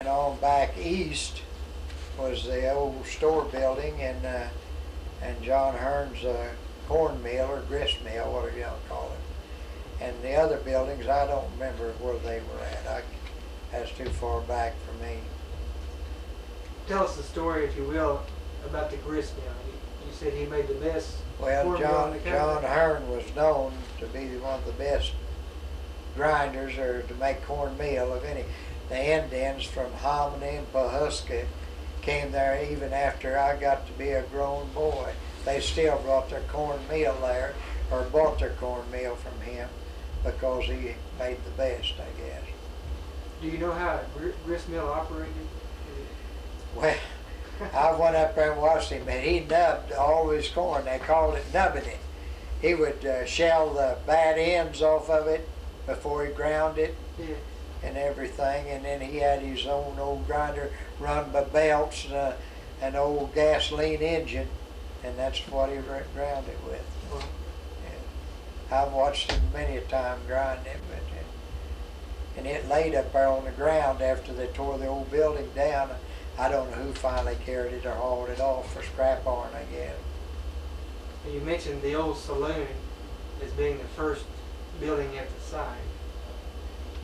And on back east was the old store building and John Herns corn mill or grist mill, whatever you want to call it. And the other buildings, I don't remember where they were at. That's too far back for me. Tell us the story, if you will, about the grist mill. You said he made the best. Well, John Hearn was known to be one of the best grinders or to make cornmeal of any. The Indians from Hominy and Pawhuska came there even after I got to be a grown boy. They still brought their cornmeal there, or bought their cornmeal from him, because he made the best, I guess. Do you know how a grist mill operated? Well, I went up there and watched him, and he nubbed all his corn. They called it nubbing it. He would shell the bad ends off of it before he ground it. Yeah. And everything, and then he had his own old grinder run by belts and an old gasoline engine, and that's what he ground it with. Yeah. I've watched him many a time grind it, and it laid up there on the ground after they tore the old building down. I don't know who finally carried it or hauled it off for scrap iron, I guess. You mentioned the old saloon as being the first building at the site.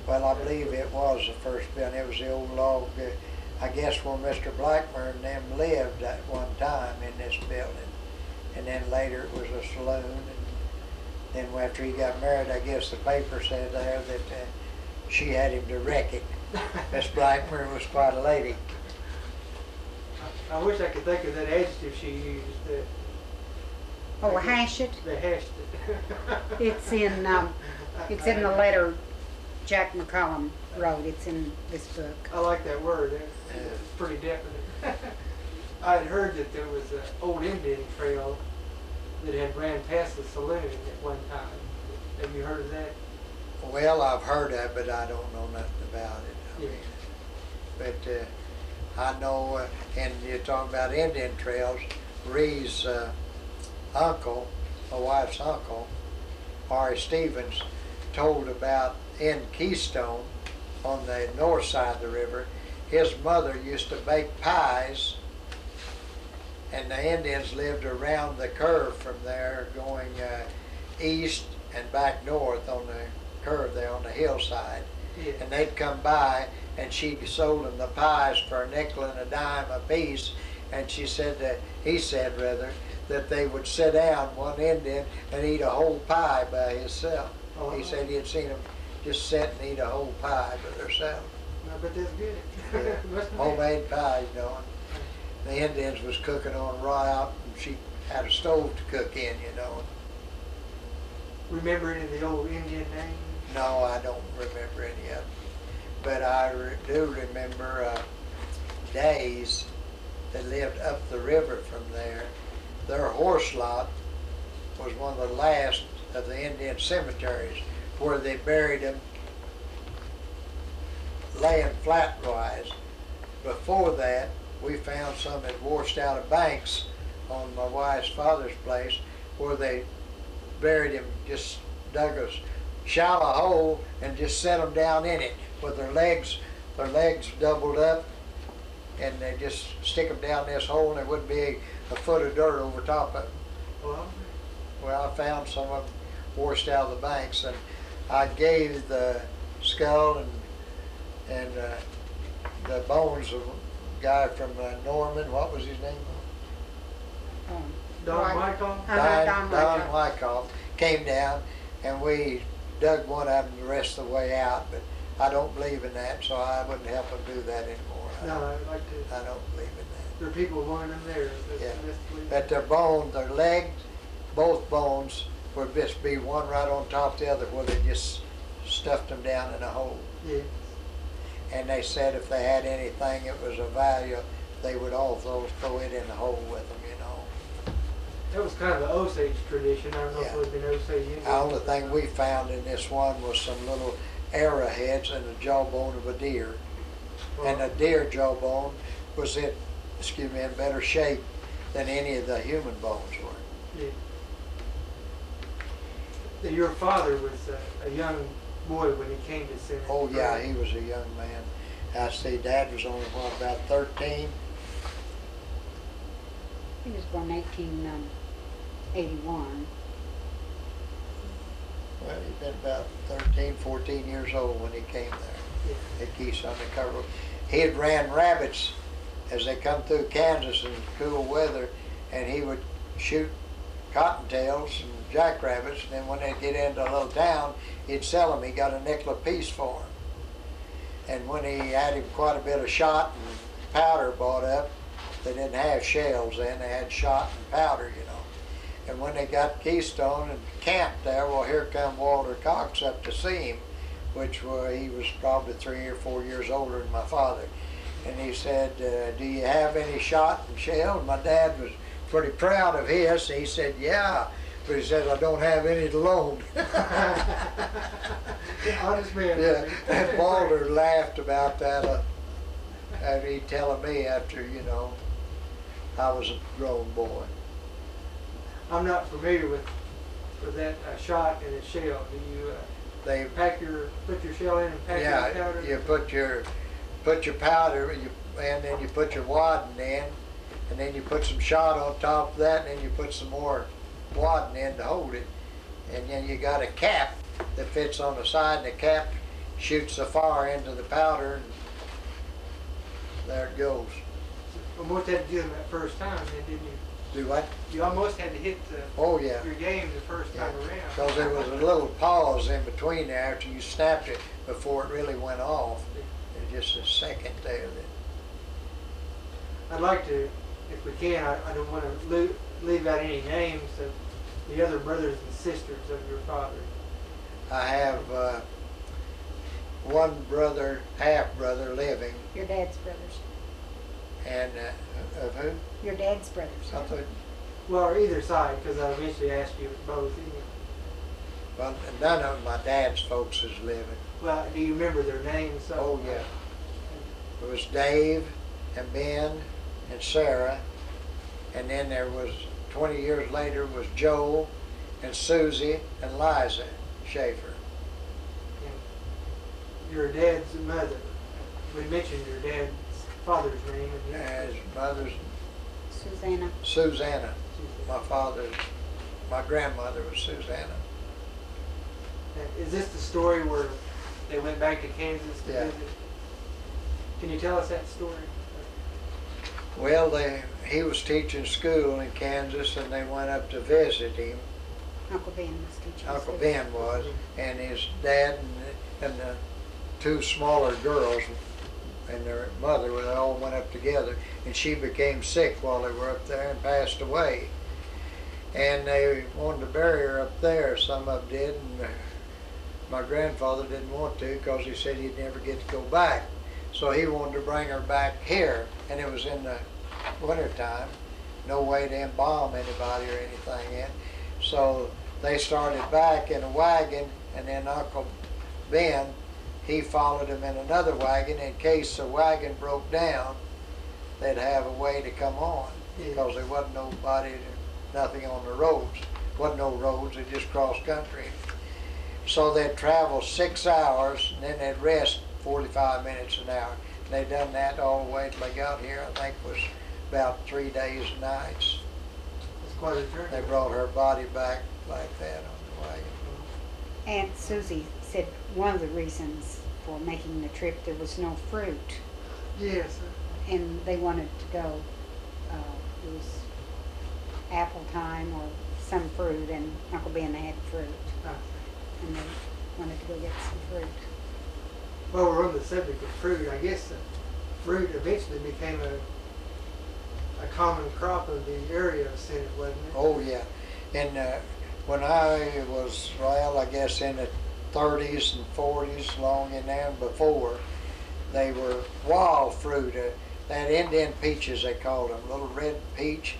Well, I believe it was the first building. It was the old log, I guess, where Mr. Blackburn and them lived at one time in this building. And then later it was a saloon. And then after he got married, I guess the paper said there that she had him to wreck it. Miss Blackburn was quite a lady. I wish I could think of that adjective she used. Oh, hash it? They hashed it. It's in the letter Jack McCollum wrote. It's in this book. I like that word. It's pretty definite. I had heard that there was an old Indian trail that had ran past the saloon at one time. Have you heard of that? Well, I've heard of it, but I don't know nothing about it. I mean, but I know, and you're talking about Indian trails, Ree's uncle, my wife's uncle, Ari Stevens, told about in Keystone, on the north side of the river, his mother used to bake pies, and the Indians lived around the curve from there, going east and back north on the curve there on the hillside. Yeah. And they'd come by, and she sold them the pies for a nickel and a dime a piece, and she said that, he said rather, that they would sit down, one Indian, and eat a whole pie by himself. Oh, he said he had seen them just sit and eat a whole pie by themselves. I bet that's good. Yeah. Homemade pie, you know. And the Indians was cooking on rye, and she had a stove to cook in, you know. Remember any of the old Indian names? No, I don't remember any of them. But I do remember days that lived up the river from there. Their horse lot was one of the last of the Indian cemeteries, where they buried them laying flatwise. Before that, we found some that washed out of banks on my wife's father's place, where they buried him, just dug a shallow hole and just set them down in it with their legs doubled up, and they just stick them down this hole, and there wouldn't be a foot of dirt over top of them. Well, I found some of them washed out of the banks, and I gave the skull and the bones of a guy from Norman. What was his name? Don Wyckoff? Don Wyckoff came down, and we dug one of them the rest of the way out, but I don't believe in that, so I wouldn't help them do that anymore. No, I'd like to. I don't believe in that. There are people wanting them there. Yeah. But their bone, their leg, both bones would just be one right on top of the other, where they just stuffed them down in a hole. Yeah. And they said if they had anything that was of value, they would also throw it in the hole with them, you know. That was kind of the Osage tradition. I don't know if it would have been Osage Indian. The only thing we found in this one was some little arrowheads and the jawbone of a deer. And the deer jawbone was in better shape than any of the human bones were. Yeah. Your father was a young boy when he came to Sinnett. Oh yeah, he was a young man. I see Dad was only, what, about 13? He was born 1881. Well, he'd been about 13, 14 years old when he came there. Yeah. At Keystone. He had ran rabbits as they come through Kansas in cool weather, and he would shoot cottontails and jackrabbits, and then when they get into a little town, he'd sell them. He got a nickel apiece for them. And when he had him quite a bit of shot and powder bought up, they didn't have shells then, they had shot and powder, you know. And when they got Keystone and camped there, well, here come Walter Cox up to see him, which he was probably 3 or 4 years older than my father. And he said, do you have any shot and shell? And my dad was pretty proud of his. He said, yeah. But he said, I don't have any to loan. Honest man. Yeah, and Walter laughed about that after he telling me after, you know, I was a grown boy. I'm not familiar with that shot and a shell. Do you They put your shell in and pack your powder? you put your powder, and then you put your wadding in, and then you put some shot on top of that, and then you put some more wadding in to hold it, and then you got a cap that fits on the side, and the cap shoots the fire into the powder, and there it goes. Almost had to do them that first time, then, didn't you? Do what? You almost had to hit Oh yeah. your game the first time around. Because there was a little pause in between there after you snapped it before it really went off. There's just a second there. I'd like to, if we can, I don't want to leave out any names of the other brothers and sisters of your father. I have one brother, half brother living. Your dad's brothers. And of who? Your dad's brothers. I thought, Well, or either side, because I eventually asked you both. well, none of my dad's folks is living. Well, do you remember their names? Oh yeah. It was Dave and Ben and Sarah, and then there was 20 years later was Joe and Susie and Liza Shaeffer. And your dad's mother. We mentioned your dad's father's name. His mother's Susanna. Susanna. My grandmother was Susanna. Is this the story where they went back to Kansas to Yeah. visit? Can you tell us that story? Well, he was teaching school in Kansas, and they went up to visit him. Uncle Ben was teaching. Uncle us. Ben was, and his dad and the two smaller girls and their mother, they all went up together, and she became sick while they were up there and passed away. And they wanted to bury her up there, some of them did, and my grandfather didn't want to because he said he'd never get to go back. So he wanted to bring her back here, and it was in the winter time, no way to embalm anybody or anything in. So they started back in a wagon, and then Uncle Ben, he followed him in another wagon in case the wagon broke down, they'd have a way to come on, because there wasn't nobody, nothing on the roads. Wasn't no roads, they just crossed country. So they'd travel 6 hours, and then they'd rest 45 minutes an hour. And they'd done that all the way till they got here. I think it was about 3 days and nights. It's quite a journey. They brought her body back like that on the wagon. Aunt Susie said one of the reasons for making the trip, there was no fruit, Yes. and they wanted to go. It was apple time or some fruit, and Uncle Ben had fruit, and they wanted to go get some fruit. Well, we're on the subject of fruit. I guess fruit eventually became a common crop of the area of Sinnett, wasn't it? Oh yeah, and when I was, well, I guess in the 30s and 40s, long in there and before, they were wild fruit. They had Indian peaches, they called them, little red peach,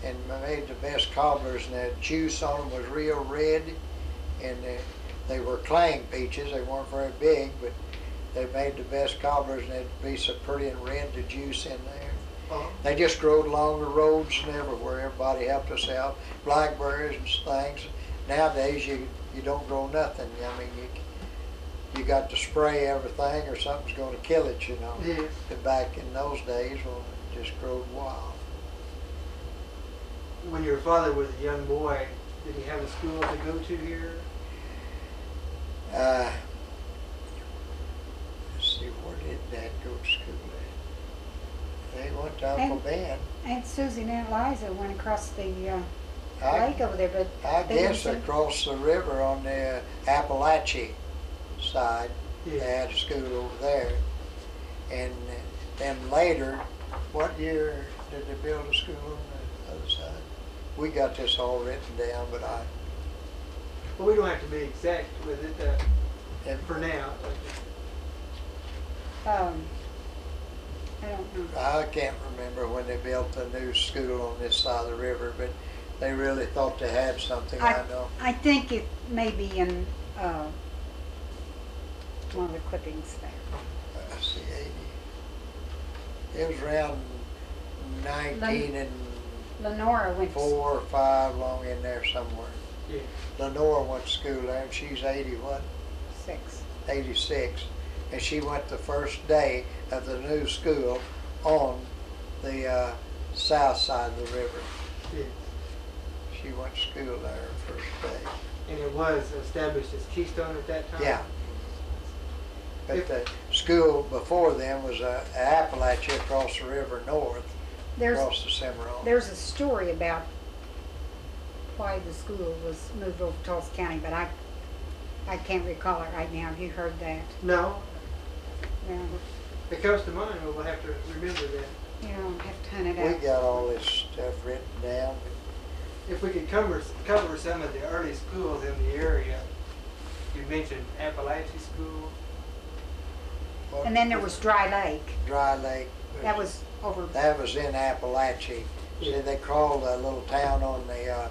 and made the best cobblers, and the juice on them was real red, and they were clang peaches. They weren't very big, but they made the best cobblers, and they'd be so pretty and red, the juice in there. They just growed along the roads and everywhere. Everybody helped us out. Blackberries and things. Nowadays, you don't grow nothing. I mean, you got to spray everything or something's going to kill it, you know. Yes. And back in those days, well, it just growed wild. When your father was a young boy, did he have a school to go to here? Let's see, where did Dad go to school at? They went to Uncle Ben. Aunt Susie and Aunt Liza went across the I- lake over there, but I they guess didn't across the river on the Appalachia side, Yeah. they had a school over there. And then later, what year did they build a school on the other side? We got this all written down, but Well, we don't have to be exact with it for now. I don't know. I can't remember when they built the new school on this side of the river, but they really thought they had something, I know. I think it may be in one of the clippings there. I see 80. It was around 19 and Lenora went 4 or 5 along in there somewhere. Yeah. Lenora went to school there, and she's 80 what? 6. 86, and she went the first day of the new school on the south side of the river. Yes. She went to school there first day. And it was established as Keystone at that time? Yeah. But the school before then was Appalachia across the river north, across the Cimarron. There's a story about why the school was moved over to Tulsa County, but I can't recall it right now. Have you heard that? No. No. It comes to mind, but we'll have to remember that. You don't have to hunt it We out. got all this stuff written down. If we could cover some of the early schools in the area, you mentioned Appalachia School. What- And then there was Dry Lake. Dry Lake. That was over. That was in Appalachia. See, they called a little town on the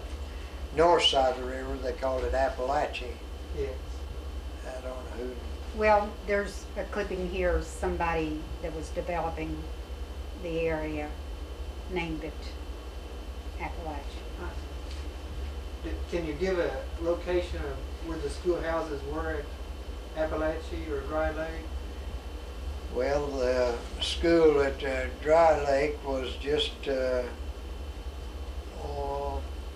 north side of the river, they called it Appalachia. Yes. I don't know who. Well, there's a clipping here of somebody that was developing the area named it Appalachia. Can you give a location of where the schoolhouses were at Appalachia or Dry Lake? Well, the school at Dry Lake was just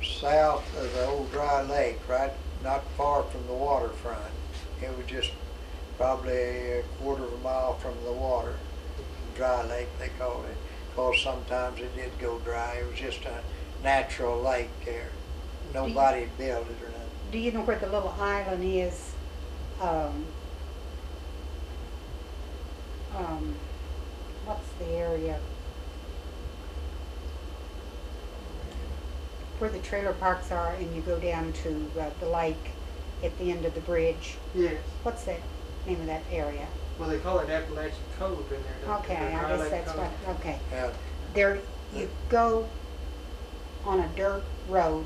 south of the old Dry Lake, right, not far from the waterfront. It was just probably a quarter of a mile from the water. Dry Lake, they called it, because sometimes it did go dry. It was just a natural lake there. Nobody built it or nothing. Do you know where the little island is? What's the area? Where the trailer parks are and you go down to the lake at the end of the bridge. Yes. What's that name of that area? Well, they call it Appalachian Cove in there. don't they? Okay, Or I Dry guess Lake that's Cove. what, okay. Yeah. There, you go on a dirt road